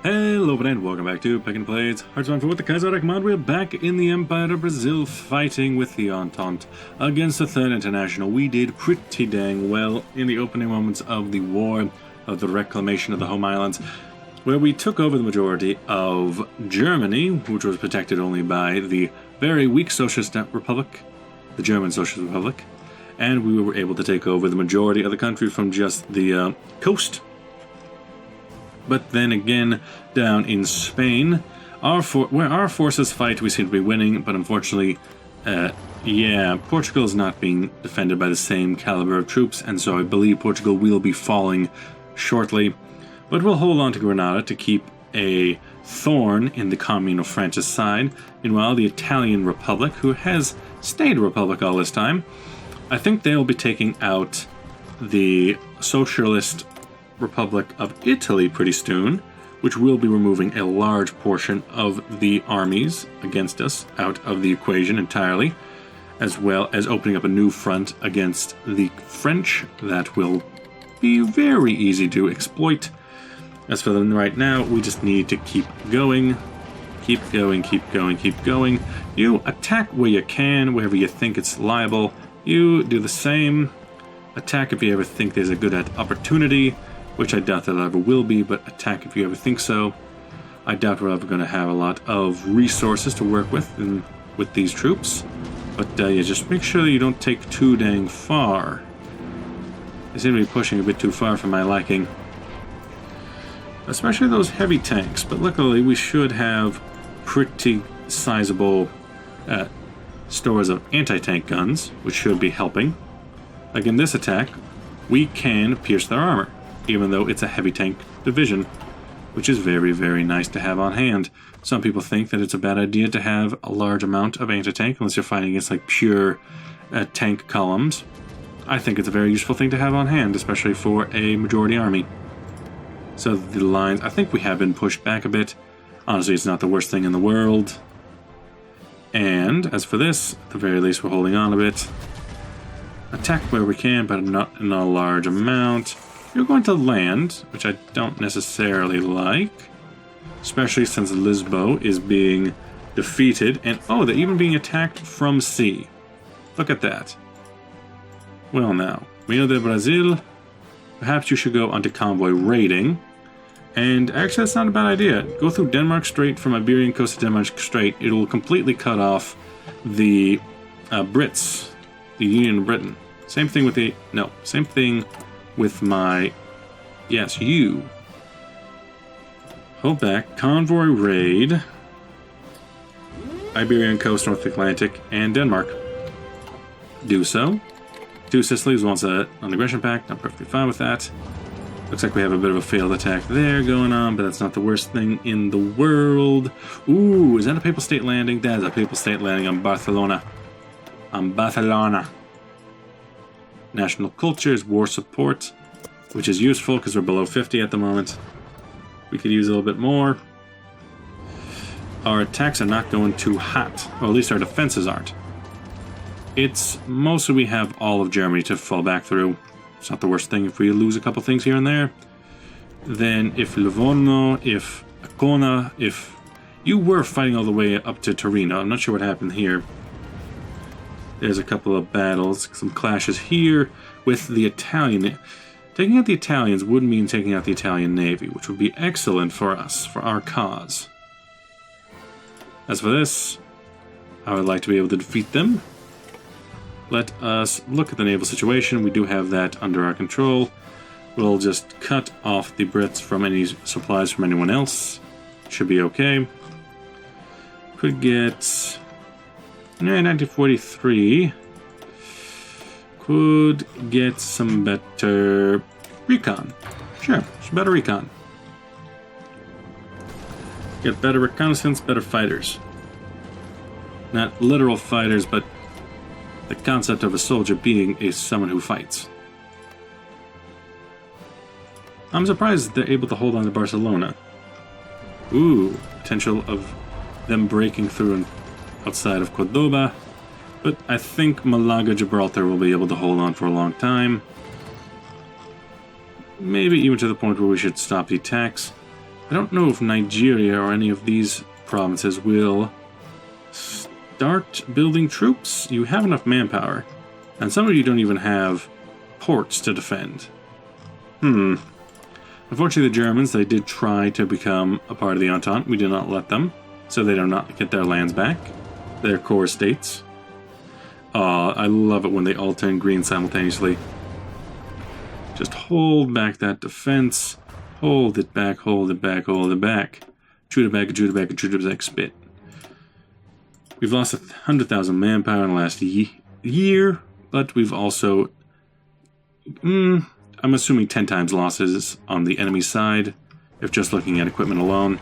Hello and welcome back to Pick and Plays Hearts of Iron with the Kaiserreich command. We're back in the Empire of Brazil fighting with the Entente against the Third International. We did pretty dang well in the opening moments of the war of the reclamation of the home islands, where we took over the majority of Germany, which was protected only by the very weak Socialist Republic, the German Socialist Republic, and we were able to take over the majority of the country from just the coast. But then again, down in Spain, where our forces fight, we seem to be winning, but unfortunately, Portugal is not being defended by the same caliber of troops, and so I believe Portugal will be falling shortly. But we'll hold on to Granada to keep a thorn in the Commune of France's side. Meanwhile, the Italian Republic, who has stayed a republic all this time, I think they'll be taking out the Socialist Republic of Italy pretty soon, which will be removing a large portion of the armies against us out of the equation entirely, as well as opening up a new front against the French that will be very easy to exploit. As for them right now, we just need to keep going. Keep going, keep going, keep going. You attack where you can, wherever you think it's liable. You do the same. Attack if you ever think there's a good opportunity, which I doubt there ever will be, but attack if you ever think so. I doubt we're ever going to have a lot of resources to work with these troops. But yeah, just make sure that you don't take too dang far. They seem to be pushing a bit too far for my liking. Especially those heavy tanks, but luckily we should have pretty sizable stores of anti-tank guns, which should be helping. Like in this attack, we can pierce their armor, even though it's a heavy tank division, which is very, very nice to have on hand. Some people think that it's a bad idea to have a large amount of anti-tank unless you're fighting against like pure tank columns. I think it's a very useful thing to have on hand, especially for a majority army. So the lines, I think we have been pushed back a bit. Honestly, it's not the worst thing in the world. And as for this, at the very least, we're holding on a bit. Attack where we can, but not in a large amount. You're going to land, which I don't necessarily like, especially since Lisboa is being defeated, and oh, they're even being attacked from sea. Look at that. Well now, Rio de Brazil, perhaps you should go onto convoy raiding, and actually that's not a bad idea. Go through Denmark Strait from Iberian coast to Denmark Strait. It will completely cut off the Brits, the Union of Britain. Same thing with same thing with my, yes, you. Hold back, convoy raid, Iberian coast, North Atlantic, and Denmark. Do so. Two Sicilies wants an aggression pact. I'm perfectly fine with that. Looks like we have a bit of a failed attack there going on, but that's not the worst thing in the world. Ooh, is that a Papal State landing? That is a Papal State landing on Barcelona. National culture is war support, which is useful because we're below 50 at the moment. We could use a little bit more. Our attacks are not going too hot, or at least our defenses aren't. It's mostly we have all of Germany to fall back through. It's not the worst thing if we lose a couple things here and there. Then if Livorno, if Ancona, if you were fighting all the way up to Torino, I'm not sure what happened here. There's a couple of battles, some clashes here with the Italian. Taking out the Italians would mean taking out the Italian Navy, which would be excellent for us, for our cause. As for this, I would like to be able to defeat them. Let us look at the naval situation. We do have that under our control. We'll just cut off the Brits from any supplies from anyone else. Should be okay. Could get 1943. Could get some better recon. Sure, some better recon. Get better reconnaissance, better fighters. Not literal fighters, but the concept of a soldier being someone who fights. I'm surprised they're able to hold on to Barcelona. Ooh, potential of them breaking through outside of Cordoba. But I think Malaga, Gibraltar will be able to hold on for a long time. Maybe even to the point where we should stop the attacks. I don't know if Nigeria or any of these provinces will start building troops. You have enough manpower, and some of you don't even have ports to defend. Unfortunately, the Germans, they did try to become a part of the Entente. We did not let them, so they do not get their lands back, their core states. I love it when they all turn green simultaneously. Just hold back that defense. Hold it back, hold it back, hold it back. Shoot it back, shoot it back, shoot it back, spit. We've lost 100,000 manpower in the last year, but we've also... I'm assuming 10 times losses on the enemy side, if just looking at equipment alone.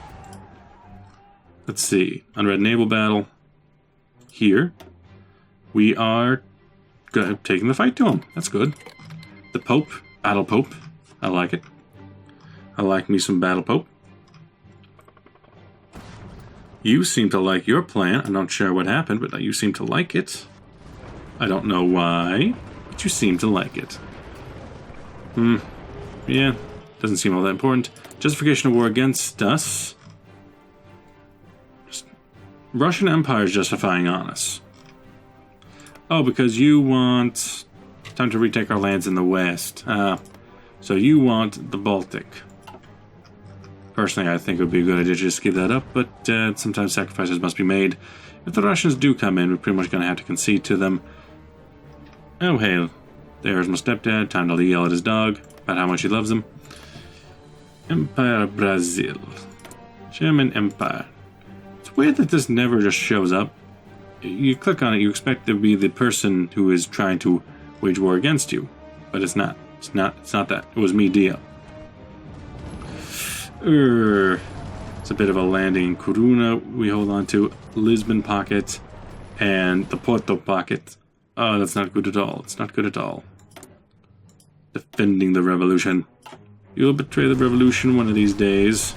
Let's see. Unread naval battle. Here. We are taking the fight to him. That's good. The Pope. Battle Pope. I like it. I like me some Battle Pope. You seem to like your plan. I'm not sure what happened, but you seem to like it. I don't know why, but you seem to like it. Yeah, doesn't seem all that important. Justification of war against us. Russian Empire is justifying on us. Oh, because you want time to retake our lands in the west. So you want the Baltic. Personally, I think it would be a good idea to just give that up, but sometimes sacrifices must be made. If the Russians do come in, we're pretty much going to have to concede to them. Oh, hey, there's my stepdad. Time to yell at his dog about how much he loves him. Empire Brazil. German Empire. It's weird that this never just shows up. You click on it, you expect to be the person who is trying to wage war against you. But it's not. It's not that. It was me, Dio. It's a bit of a landing in Coruna. We hold on to Lisbon pocket and the Porto pocket. Oh, that's not good at all. It's not good at all. Defending the revolution. You'll betray the revolution one of these days.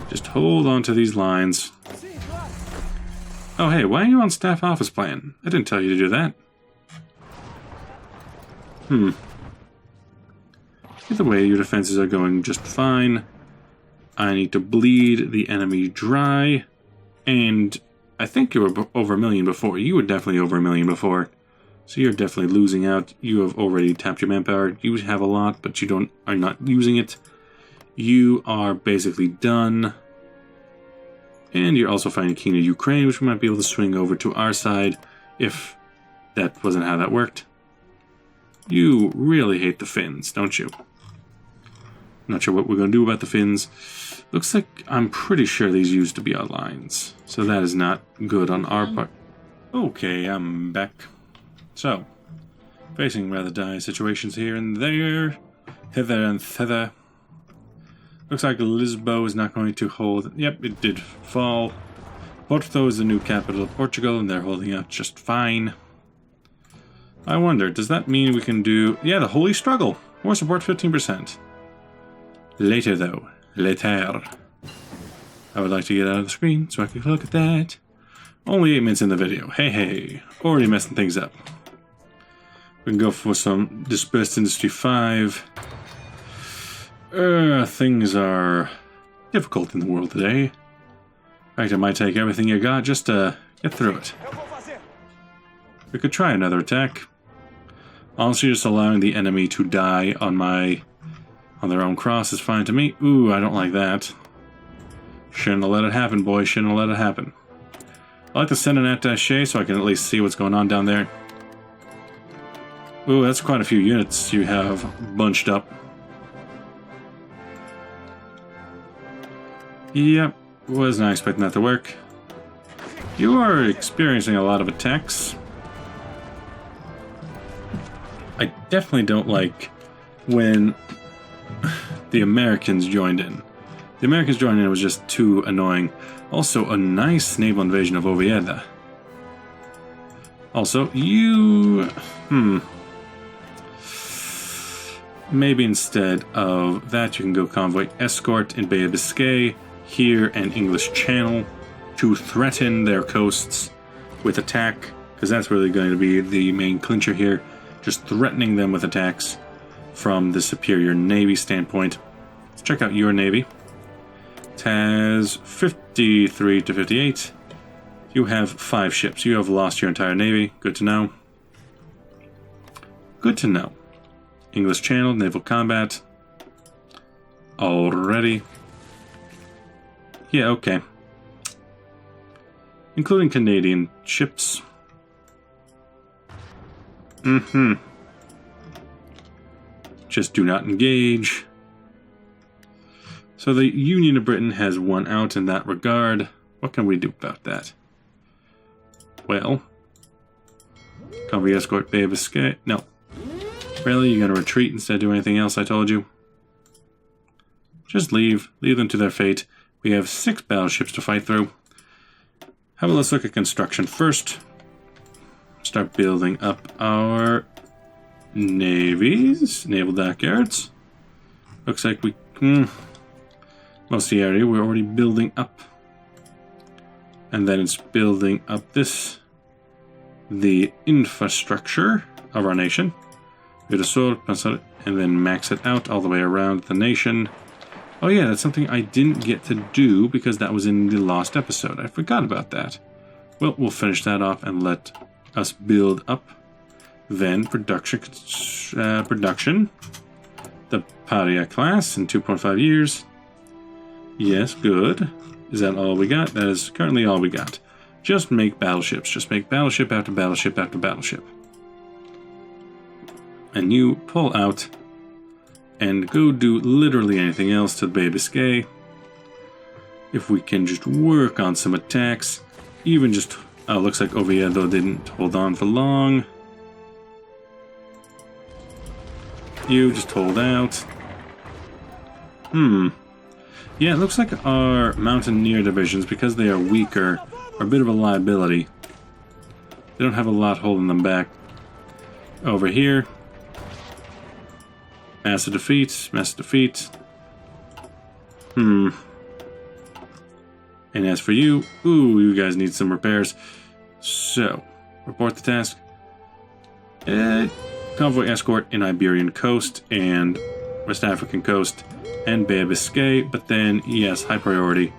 Just hold on to these lines. Oh, hey, why are you on staff office plan? I didn't tell you to do that. Either way, your defenses are going just fine. I need to bleed the enemy dry. And I think you were over 1 million before. You were definitely over 1 million before. So you're definitely losing out. You have already tapped your manpower. You have a lot, but you are not using it. You are basically done. And you're also fighting King of Ukraine, which we might be able to swing over to our side if that wasn't how that worked. You really hate the Finns, don't you? Not sure what we're going to do about the Finns. Looks like I'm pretty sure these used to be our lines. So that is not good on our part. Okay, I'm back. So, facing rather dire situations here and there. Hither and thither. Looks like Lisboa is not going to hold. Yep, it did fall. Porto is the new capital of Portugal, and they're holding out just fine. I wonder, does that mean we can do... Yeah, the Holy Struggle. War support 15%. Later, though. Later. I would like to get out of the screen so I can look at that. Only 8 minutes in the video. Hey. Already messing things up. We can go for some Dispersed Industry 5. Things are difficult in the world today. In fact, it might take everything you got just to get through it. We could try another attack. Honestly, just allowing the enemy to die on their own cross is fine to me. Ooh, I don't like that. Shouldn't have let it happen, boy. Shouldn't have let it happen. I like to send an attaché so I can at least see what's going on down there. Ooh, that's quite a few units you have bunched up. Yep, was not expecting that to work. You are experiencing a lot of attacks. I definitely don't like when the Americans joined in. The Americans joining in was just too annoying. Also, a nice naval invasion of Oviedo. Also, you... Maybe instead of that, you can go convoy escort in Bay of Biscay, here and English Channel, to threaten their coasts with attack, because that's really going to be the main clincher here. Just threatening them with attacks from the superior navy standpoint. Let's check out your navy. has 53 to 58. You have 5 ships. You have lost your entire navy. Good to know. Good to know. English Channel, naval combat. Already. Yeah, okay. Including Canadian ships. Just do not engage. So the Union of Britain has won out in that regard. What can we do about that? Well, convoy escort Bay of Biscay. No. Really? You're going to retreat instead of do anything else I told you? Just leave. Leave them to their fate. We have 6 battleships to fight through. How about let's look at construction first. Start building up our navies. Naval dockyards. Looks like we... most of the area we're already building up. And then it's building up the infrastructure of our nation. And then max it out all the way around the nation. Oh yeah, that's something I didn't get to do because that was in the last episode. I forgot about that. Well, we'll finish that off and let us build up. Then production. The Paria class in 2.5 years. Yes, good. Is that all we got? That is currently all we got. Just make battleships. Just make battleship after battleship after battleship. And you pull out and go do literally anything else to the Bay of Biscay. If we can just work on some attacks. Even just... oh, looks like Oviedo didn't hold on for long. You just hold out. Yeah, it looks like our Mountaineer divisions, because they are weaker, are a bit of a liability. They don't have a lot holding them back. Over here. Massive defeat, massive defeat. And as for you, ooh, you guys need some repairs. So, report the task. Convoy escort in Iberian coast and West African coast and Bay of Biscay, but then, yes, high priority.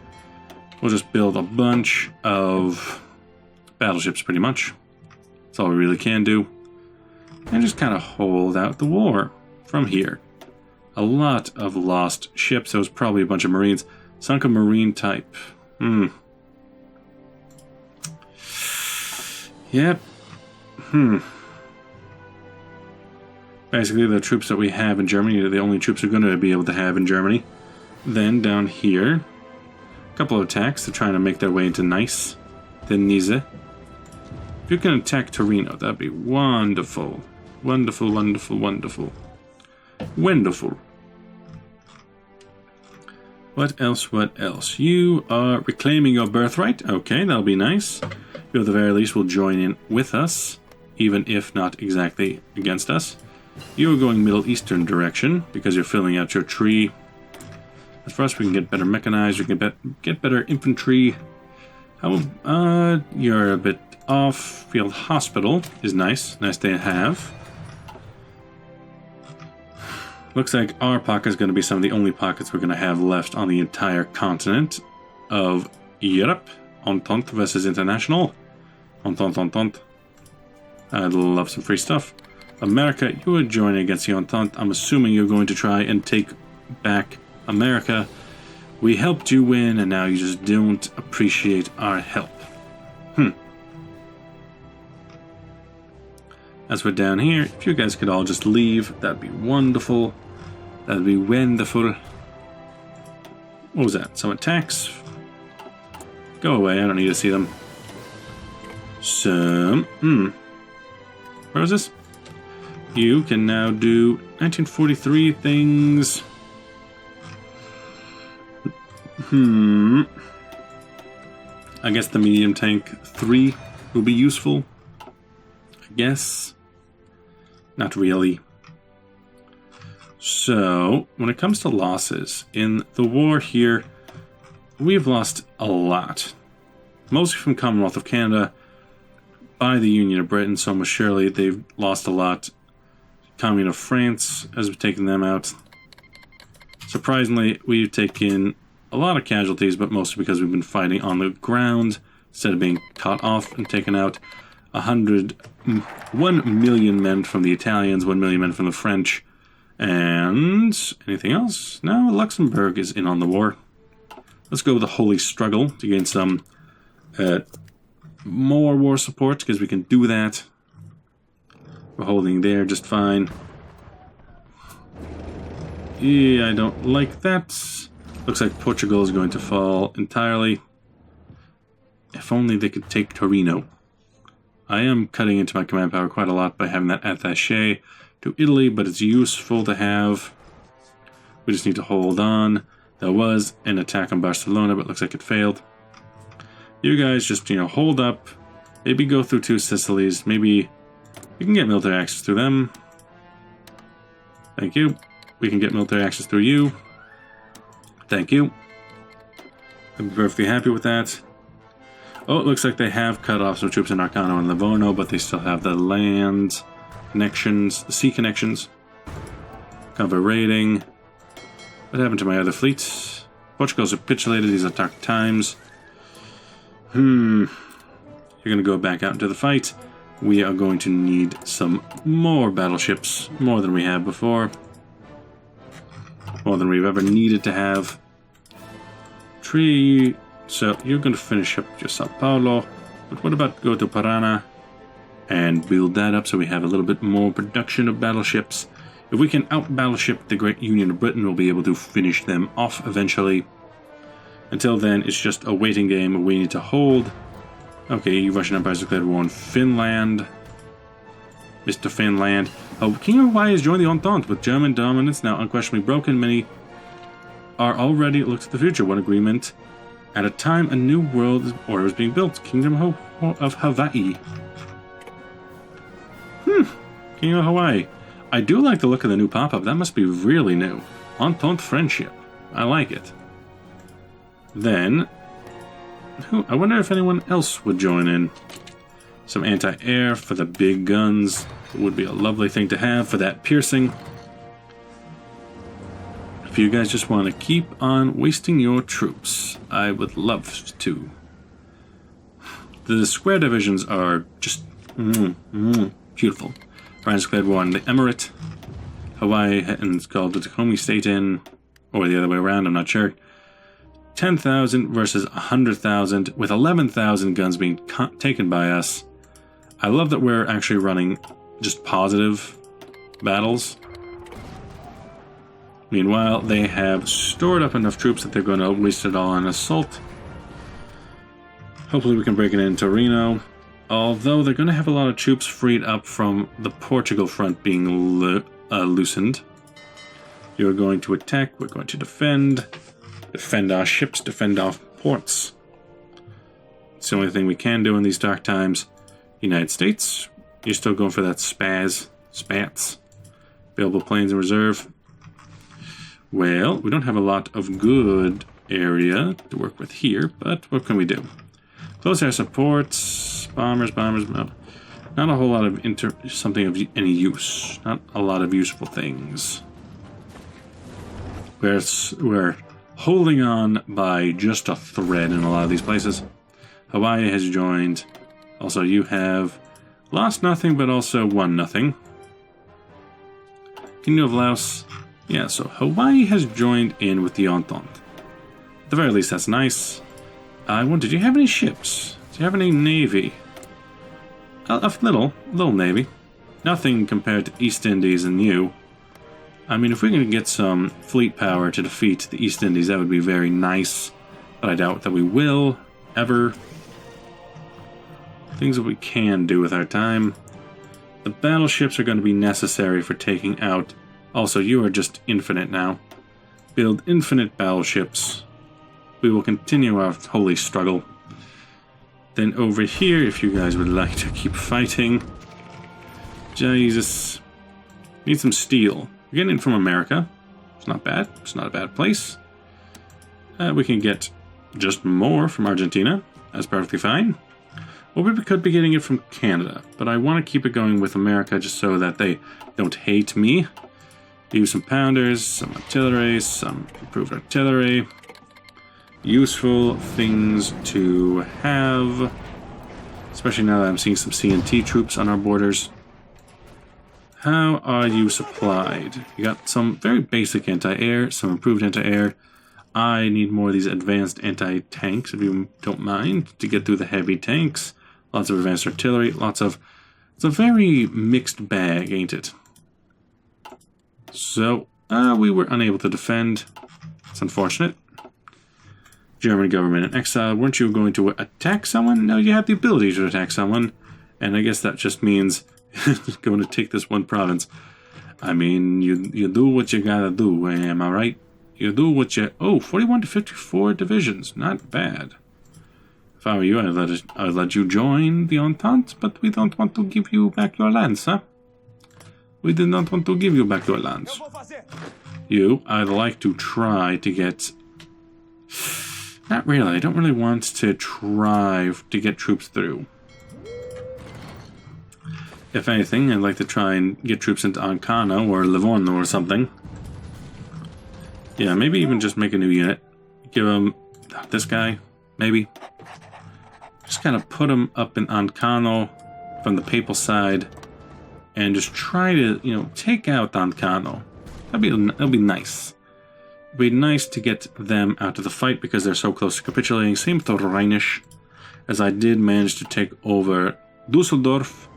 We'll just build a bunch of battleships, pretty much. That's all we really can do. And just kind of hold out the war from here. A lot of lost ships. There was probably a bunch of Marines. Sunk a Marine type. Yep. Basically, the troops that we have in Germany are the only troops we're going to be able to have in Germany. Then, down here, a couple of attacks. They're trying to make their way into Nice. Then Nice. If you can attack Torino, that'd be wonderful. Wonderful, wonderful, wonderful. Wonderful. What else, what else? You are reclaiming your birthright. Okay, that'll be nice. You, at the very least, will join in with us, even if not exactly against us. You are going Middle Eastern direction, because you're filling out your tree. As for us, we can get better mechanized, we can get better infantry. You're a bit off. Field Hospital is nice. Nice to have. Looks like our pocket is going to be some of the only pockets we're going to have left on the entire continent of Europe. Entente versus International. Entente. I'd love some free stuff. America, you are joining against the Entente. I'm assuming you're going to try and take back America. We helped you win, and now you just don't appreciate our help. As we're down here, if you guys could all just leave, that'd be wonderful. That'd be wonderful. What was that? Some attacks? Go away, I don't need to see them. Some... Where was this? You can now do 1943 things. I guess the medium tank 3 will be useful. I guess. Not really. So, when it comes to losses, in the war here, we've lost a lot. Mostly from Commonwealth of Canada, by the Union of Britain, so most surely they've lost a lot. Commune of France has taken them out. Surprisingly, we've taken a lot of casualties, but mostly because we've been fighting on the ground instead of being cut off and taken out. 1 million men from the Italians, 1 million men from the French, and anything else? No, Luxembourg is in on the war. Let's go with the Holy Struggle to gain some more war support, because we can do that. We're holding there just fine. Yeah, I don't like that. Looks like Portugal is going to fall entirely. If only they could take Torino. I am cutting into my command power quite a lot by having that attaché to Italy, but it's useful to have. We just need to hold on. There was an attack on Barcelona, but it looks like it failed. You guys just, hold up. Maybe go through 2 Sicilies. Maybe you can get military access through them. Thank you. We can get military access through you. Thank you. I'm perfectly happy with that. Oh, it looks like they have cut off some troops in Arcano and Livorno, but they still have the land connections, the sea connections. Cover raiding. What happened to my other fleets? Portugal's capitulated. These are dark times. You're going to go back out into the fight. We are going to need some more battleships, more than we had before. More than we've ever needed to have. Tree. So you're going to finish up your Sao Paulo. But what about go to Parana and build that up so we have a little bit more production of battleships? If we can out-battleship the Great Union of Britain, we'll be able to finish them off eventually. Until then, it's just a waiting game. We need to hold. Okay, Russian Empire's declared war on Finland. Mr. Finland. Oh, King of Hawaii has joined the Entente with German dominance now unquestionably broken. Many are already looked to the future. One agreement. At a time, a new world order is being built. Kingdom of Hawaii. King of Hawaii. I do like the look of the new pop-up. That must be really new. Entente friendship. I like it. Then, I wonder if anyone else would join in. Some anti-air for the big guns. It would be a lovely thing to have for that piercing. If you guys just want to keep on wasting your troops, I would love to. The square divisions are just beautiful. France declared war on the Emirate. Hawaii is called the Tacoma State in, or the other way around, I'm not sure. 10,000 versus 100,000, with 11,000 guns being taken by us. I love that we're actually running just positive battles. Meanwhile, they have stored up enough troops that they're going to waste it all on assault. Hopefully we can break it into Torino. Although they're going to have a lot of troops freed up from the Portugal front being loosened. You're going to attack, we're going to defend. Defend our ships, defend our ports. It's the only thing we can do in these dark times. United States, you're still going for that spats. Available planes in reserve. Well, we don't have a lot of good area to work with here, but what can we do? Close air supports, bombers, no. Not a whole lot of something of any use. Not a lot of useful things. We're holding on by just a thread in a lot of these places. Hawaii has joined. Also, you have lost nothing, but also won nothing. Kingdom of Laos. Yeah, so Hawaii has joined in with the Entente. At the very least, that's nice. I wonder, do you have any ships? Do you have any navy? A little navy. Nothing compared to East Indies and you. I mean, if we can get some fleet power to defeat the East Indies, that would be very nice. But I doubt that we will, ever. Things that we can do with our time. The battleships are going to be necessary for taking out. Also, you are just infinite now. Build infinite battleships. We will continue our holy struggle. Then over here, if you guys would like to keep fighting. Jesus. Need some steel. We're getting in from America. It's not bad. It's not a bad place. We can get just more from Argentina. That's perfectly fine. Or we could be getting it from Canada. But I want to keep it going with America just so that they don't hate me. Use some pounders, some artillery, some improved artillery. useful things to have. Especially now that I'm seeing some CNT troops on our borders. How are you supplied? You got some very basic anti-air, some improved anti-air. I need more of these advanced anti-tanks, if you don't mind, to get through the heavy tanks. Lots of advanced artillery, lots of... It's a very mixed bag, ain't it? So, we were unable to defend. It's unfortunate. German government in exile. Weren't you going to attack someone? No, you have the ability to attack someone. And I guess that just means going to take this one province. I mean, you do what you gotta do, am I right? You do what you... Oh, 41 to 54 divisions. Not bad. If I were you, I'd let you join the Entente, but we don't want to give you back your lands, huh? We did not want to give you back your lands. You, I'd like to try to get... Not really. I don't really want to try to get troops through. If anything, I'd like to try and get troops into Ancona or Livorno or something. Yeah, maybe even just make a new unit. Give them this guy, maybe. Just kind of put him up in Ancano from the papal side. And just try to, you know, take out Ancano. That'll be nice. It'd be nice to get them out of the fight because they're so close to capitulating. Same with the Rhenish, as I did manage to take over Dusseldorf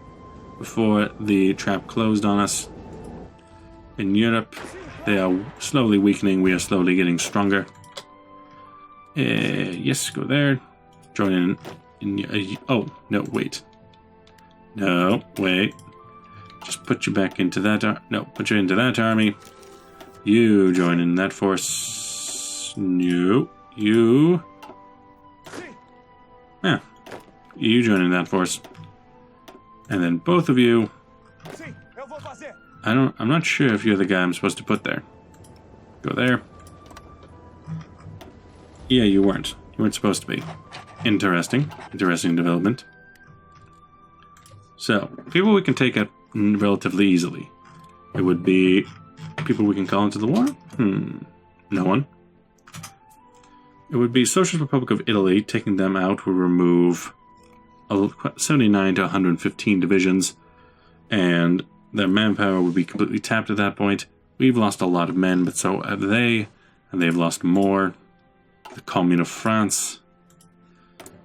before the trap closed on us. In Europe, they are slowly weakening. We are slowly getting stronger. Yes, go there. Join in. Oh, no, wait. No, wait. Just put you back into that. No, put you into that army. You join in that force. No, you. Yeah, you join in that force. And then both of you. I'm not sure if you're the guy I'm supposed to put there. Go there. Yeah, you weren't. You weren't supposed to be. Interesting. Interesting development. So, people we can take out relatively easily. It would be people we can call into the war? No one. It would be Socialist Republic of Italy. Taking them out would remove 79 to 115 divisions, and their manpower would be completely tapped at that point. We've lost a lot of men, but so have they, and they've lost more. The Commune of France.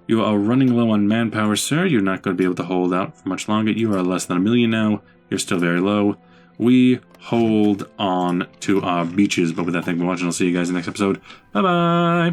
You are running low on manpower, sir. You're not going to be able to hold out for much longer. You are less than 1 million now. You're still very low. We hold on to our beaches. But with that, thank you for watching. I'll see you guys in the next episode. Bye-bye.